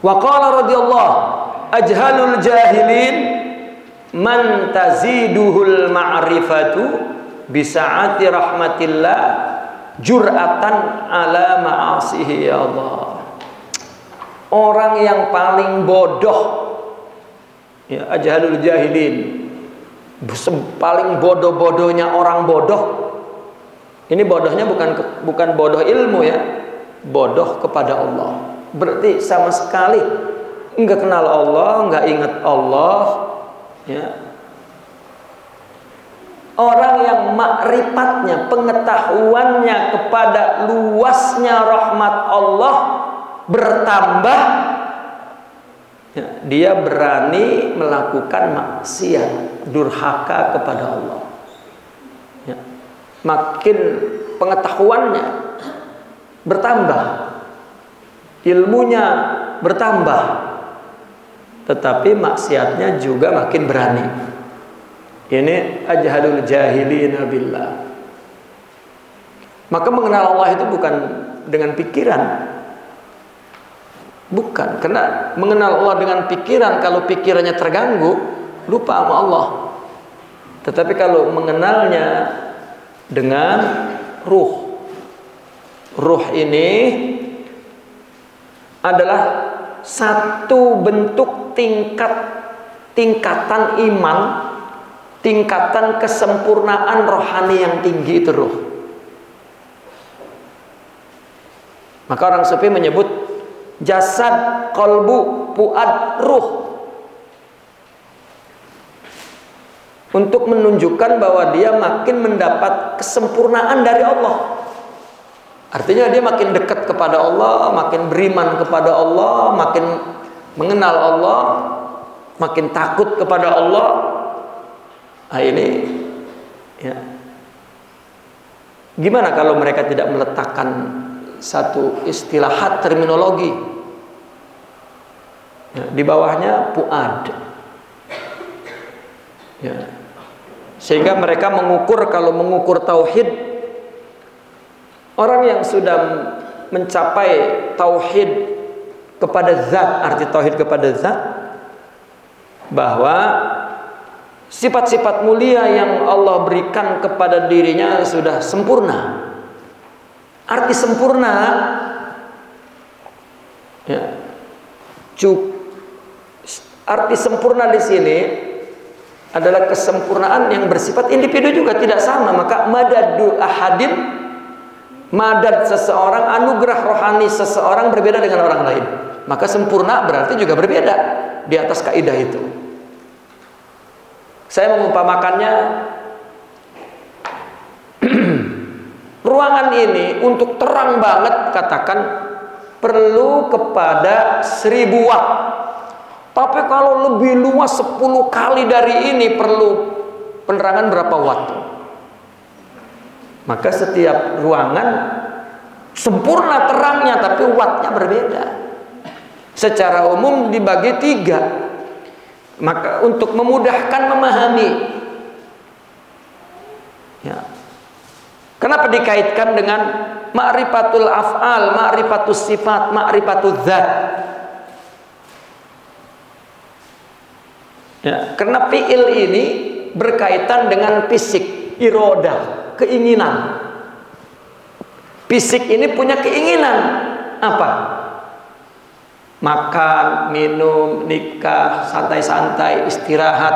Wa qala radhiyallahu ajhalul jahilin man taziduhul ma'rifatu bisa'ati rahmatillah jur'atan ala ma'asihi. Ya Allah, orang yang paling bodoh, ya, ajhalul jahilin, paling bodoh-bodohnya orang bodoh. Ini bodohnya bukan bodoh ilmu, ya, bodoh kepada Allah. Berarti sama sekali enggak kenal Allah, enggak ingat Allah, ya. Orang yang makrifatnya, pengetahuannya kepada luasnya rahmat Allah bertambah, ya, dia berani melakukan maksiat, durhaka kepada Allah, ya. Makin pengetahuannya bertambah, ilmunya bertambah, tetapi maksiatnya juga makin berani. Ini ajhalul jahilina billah. Maka mengenal Allah itu bukan dengan pikiran, bukan. Karena mengenal Allah dengan pikiran, kalau pikirannya terganggu, lupa sama Allah. Tetapi kalau mengenalnya dengan ruh, ruh ini adalah satu bentuk tingkatan iman, tingkatan kesempurnaan rohani yang tinggi, itu ruh. Maka orang sufi menyebut jasad, qalbu, fuad, ruh, untuk menunjukkan bahwa dia makin mendapat kesempurnaan dari Allah. Artinya dia makin dekat kepada Allah, makin beriman kepada Allah, makin mengenal Allah, makin takut kepada Allah. Nah ini, ya, gimana kalau mereka tidak meletakkan satu istilahat terminologi, ya, di bawahnya fuad, ya, sehingga mereka mengukur, kalau mengukur tauhid, orang yang sudah mencapai tauhid kepada zat, arti tauhid kepada zat, bahwa sifat-sifat mulia yang Allah berikan kepada dirinya sudah sempurna. Arti sempurna, ya, arti sempurna di sini adalah kesempurnaan yang bersifat individu juga, tidak sama. Maka madadu ahadin, madad seseorang, anugerah rohani seseorang berbeda dengan orang lain. Maka sempurna berarti juga berbeda di atas kaidah itu. Saya mengumpamakannya, ruangan ini untuk terang banget, katakan perlu kepada 1000 watt. Tapi kalau lebih luas 10 kali dari ini perlu penerangan berapa watt? Maka setiap ruangan sempurna terangnya, tapi wattnya berbeda. Secara umum dibagi 3. Maka untuk memudahkan memahami, ya, kenapa dikaitkan dengan ma'rifatul af'al, ma'rifatul sifat, ma'rifatul dzat? Ya, karena fi'il ini berkaitan dengan fisik, irodah, keinginan. Fisik ini punya keinginan apa? Makan, minum, nikah, santai-santai, istirahat.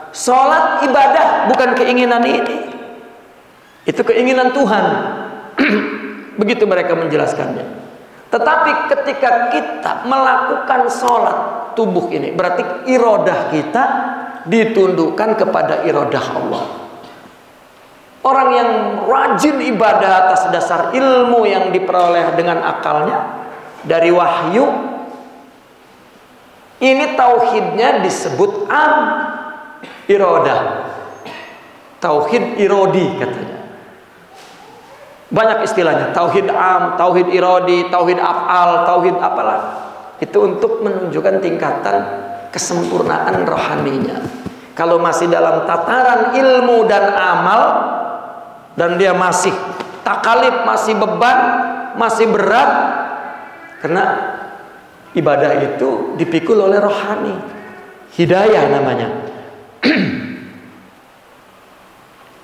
Sholat, ibadah, bukan keinginan ini. Itu keinginan Tuhan. Begitu mereka menjelaskannya. Tetapi ketika kita melakukan sholat tubuh ini, berarti irodah kita ditundukkan kepada irodah Allah. Orang yang rajin ibadah atas dasar ilmu yang diperoleh dengan akalnya dari wahyu, ini tauhidnya disebut irodah, tauhid irodi katanya. Banyak istilahnya, tauhid tauhid irodi, tauhid af'al, tauhid apalah. Itu untuk menunjukkan tingkatan kesempurnaan rohaninya. Kalau masih dalam tataran ilmu dan amal, dan dia masih takalif, masih beban, masih berat, karena ibadah itu dipikul oleh rohani, hidayah namanya.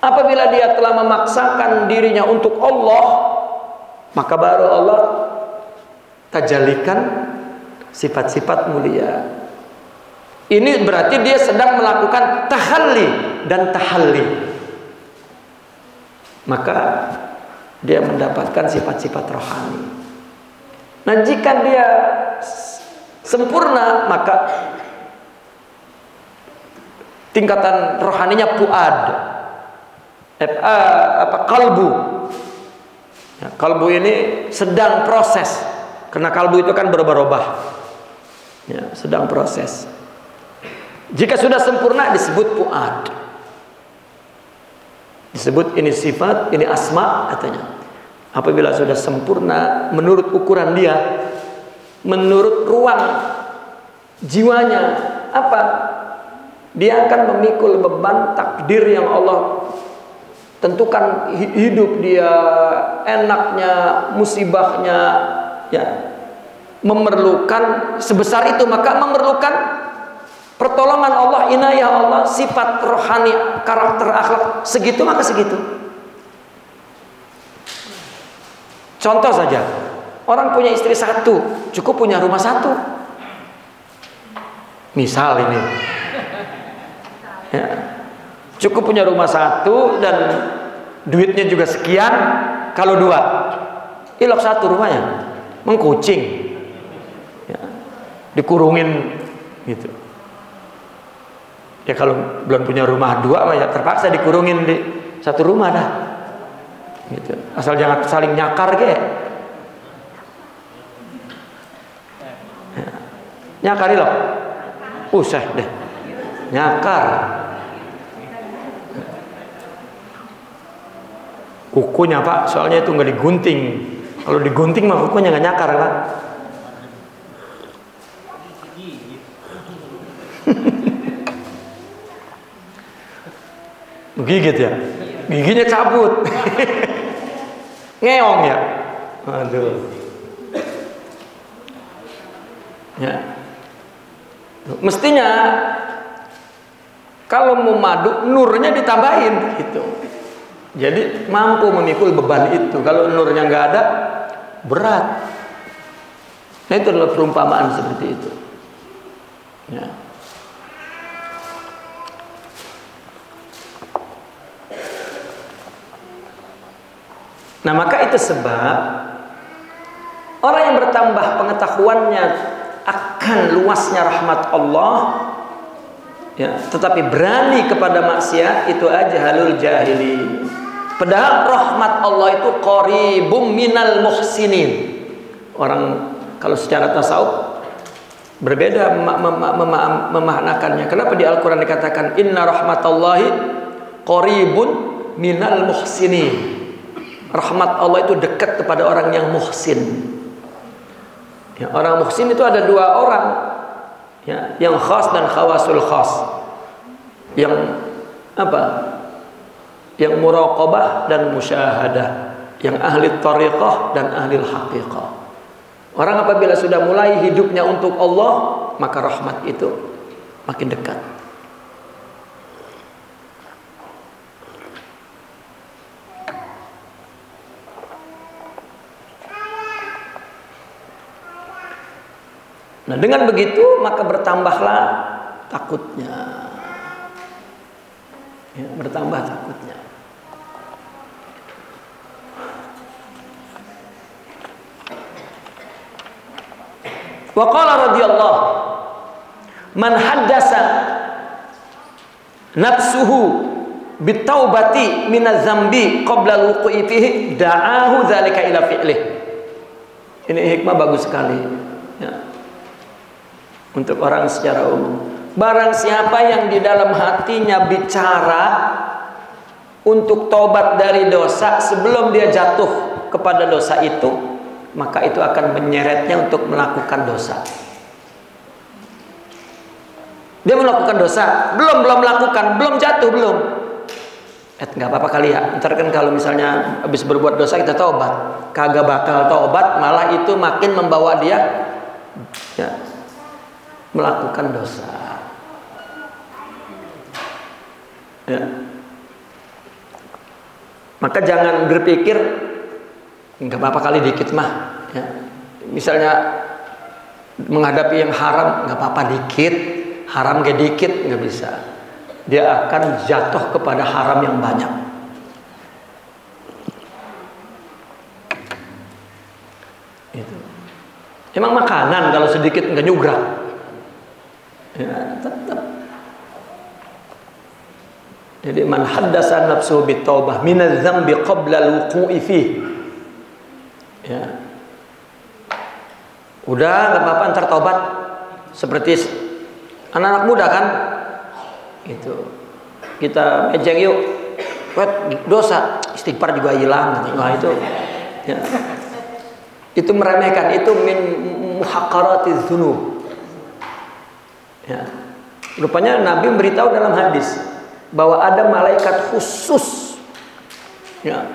Apabila dia telah memaksakan dirinya untuk Allah, maka baru Allah tajalikan sifat-sifat mulia. Ini berarti dia sedang melakukan tahalli dan tahalli. Maka dia mendapatkan sifat-sifat rohani. Nah, jika dia sempurna, maka tingkatan rohaninya fuad, kalbu. Ya, kalbu ini sedang proses, karena kalbu itu kan berubah-ubah. Ya, sedang proses. Jika sudah sempurna disebut fuad. Disebut ini sifat, ini asma katanya. Apabila sudah sempurna menurut ukuran dia, menurut ruang jiwanya, apa? Dia akan memikul beban takdir yang Allah tentukan. Hidup dia, enaknya, musibahnya, ya, memerlukan sebesar itu, maka memerlukan pertolongan Allah, inayah Allah, sifat rohani, karakter, akhlak segitu, maka segitu. Contoh saja, orang punya istri satu, cukup punya rumah satu. Misal ini, ya, cukup punya rumah satu dan duitnya juga sekian. Kalau dua, ilok satu rumahnya, mengkucing, ya, dikurungin gitu. Ya kalau belum punya rumah dua, ya terpaksa dikurungin di satu rumah dah. Gitu. Asal jangan saling nyakar ke. Ya. Nyakari loh. Usah deh. Nyakar. Kukunya Pak, soalnya itu nggak digunting. Kalau digunting mah kukunya nggak nyakar Pak. Gigit ya, giginya cabut. Ngeong ya, aduh. Ya, mestinya kalau mau madu nurnya ditambahin gitu. Jadi mampu memikul beban itu. Kalau nurnya nggak ada, berat. Nah, itu adalah perumpamaan seperti itu. Ya. Nah, maka itu sebab orang yang bertambah pengetahuannya akan luasnya rahmat Allah, ya, tetapi berani kepada maksiat, itu aja halul jahili. Padahal rahmat Allah itu qaribum minal muhsinin. Orang kalau secara tasawuf berbeda memaknakannya. Kenapa di Al-Quran dikatakan inna rahmatallahi qaribun minal muhsinin? Rahmat Allah itu dekat kepada orang yang muhsin. Ya, orang muhsin itu ada dua orang, ya, yang khas dan khawasul khas. Yang apa? Yang muraqabah dan musyahadah. Yang ahli tariqah dan ahli haqiqah. Orang apabila sudah mulai hidupnya untuk Allah, maka rahmat itu makin dekat. Nah, dengan begitu maka bertambahlah takutnya. Ya, bertambah takutnya. Wa qala radhiyallahu man haddasa nafsuhu bitaubati minaz zambi qabla al-wuqu'i fihi da'ahu dzalika ila fi'lih. Ini hikmah bagus sekali, ya, untuk orang secara umum. Barang siapa yang di dalam hatinya bicara untuk tobat dari dosa sebelum dia jatuh kepada dosa itu, maka itu akan menyeretnya untuk melakukan dosa. Dia melakukan dosa, belum melakukan, belum jatuh, belum. Nggak apa-apa kali ya. Ntar kan kalau misalnya habis berbuat dosa kita tobat, kagak bakal tobat, malah itu makin membawa dia ya, melakukan dosa. Ya. Maka jangan berpikir nggak apa-apa kali dikit mah. Ya. Misalnya menghadapi yang haram nggak apa-apa dikit, haram gak dikit nggak bisa. Dia akan jatuh kepada haram yang banyak. Itu. Emang makanan kalau sedikit nggak nyugrak. Ya, tetap. Jadi man haddasa nafsuhu bitaubah minadz dzambi qabla al-wuqu'i fih. Ya. Udah enggak apa-apa ntar taubat. Seperti anak-anak muda kan? Itu. Kita mejeng yuk. Dosa, istighfar juga hilang. Nah, itu. Ya. Itu meremehkan, itu min muhaqqaratiz dzunub. Ya. Rupanya Nabi memberitahu dalam hadis bahwa ada malaikat khusus, ya,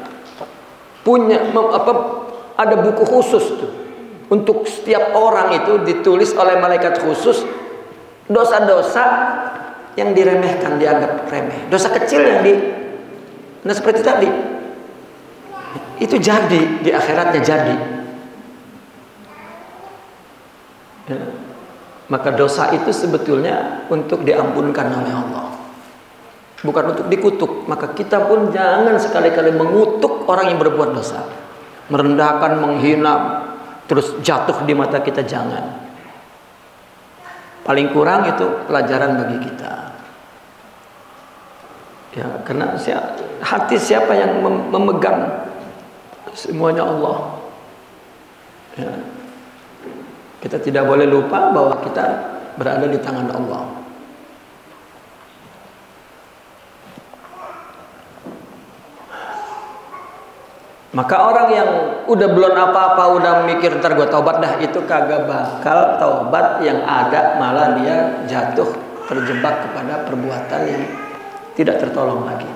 punya ada buku khusus tuh untuk setiap orang, itu ditulis oleh malaikat khusus dosa-dosa yang diremehkan, dianggap remeh, dosa kecil yang nah seperti tadi itu jadi di akhiratnya jadi. Ya. Maka dosa itu sebetulnya untuk diampunkan oleh Allah, bukan untuk dikutuk. Maka kita pun jangan sekali-kali mengutuk orang yang berbuat dosa, merendahkan, menghina, terus jatuh di mata kita, jangan. Paling kurang itu pelajaran bagi kita. Ya, karena hati siapa yang memegang, semuanya Allah. Ya. Kita tidak boleh lupa bahwa kita berada di tangan Allah. Maka orang yang udah belum apa-apa, udah mikir ntar gue taubat dah, itu kagak bakal taubat. Yang ada malah dia jatuh terjebak kepada perbuatan yang tidak tertolong lagi.